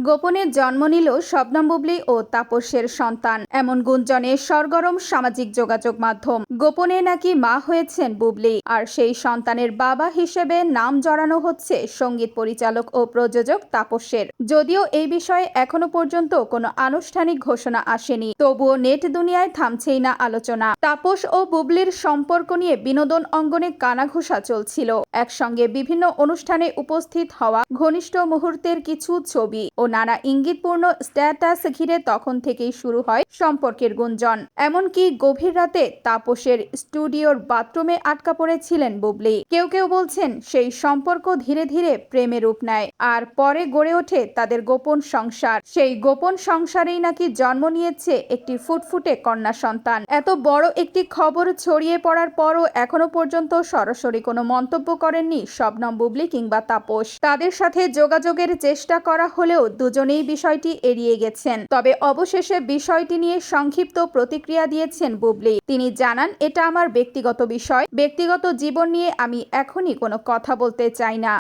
গোপনে জন্ম নিল শবনম বুবলী ও তাপসের সন্তান, এমন গুঞ্জনে সরগরম সামাজিক যোগাযোগ মাধ্যম। গোপনে নাকি মা হয়েছেন বুবলী, আর সেই সন্তানের বাবা হিসেবে নাম জড়ানো হচ্ছে সঙ্গীত পরিচালক ও প্রযোজক তাপসের। যদিও এই বিষয়ে এখনো পর্যন্ত কোনো আনুষ্ঠানিক ঘোষণা আসেনি, তবুও নেট দুনিয়ায় থামছেই না আলোচনা। তাপস ও বুবলীর সম্পর্ক নিয়ে বিনোদন অঙ্গনে কানাঘুষা চলছিল। একসঙ্গে বিভিন্ন অনুষ্ঠানে উপস্থিত হওয়া, ঘনিষ্ঠ মুহূর্তের কিছু ছবি ও নানা ইঙ্গিতপূর্ণ স্ট্যাটাস ঘিরে তখন থেকেই শুরু হয় সম্পর্কের গুঞ্জন। এমনকি গভীর রাতে তাপসের স্টুডিওর বাথরুমে আটকা পড়েছিলেন বুবলী। কেউ কেউ বলছেন সেই সম্পর্ক ধীরে ধীরে প্রেমে রূপ নেয়, আর পরে গড়ে ওঠে তাদের গোপন সংসার। সেই গোপন সংসারেই নাকি জন্ম নিয়েছে একটি ফুটফুটে কন্যা সন্তান। এত বড় একটি খবর ছড়িয়ে পড়ার পরও এখনো পর্যন্ত সরাসরি কোনো মন্তব্য করেননি শবনম বুবলী কিংবা তাপস। তাদের সাথে যোগাযোগের চেষ্টা করা হলেও দুজনেই বিষয়টি এড়িয়ে গেছেন। তবে অবশেষে বিষয়টি নিয়ে সংক্ষিপ্ত প্রতিক্রিয়া দিয়েছেন বুবলী। তিনি জানান, এটা আমার ব্যক্তিগত বিষয়, ব্যক্তিগত জীবন নিয়ে আমি এখনই কোনো কথা বলতে চাই না।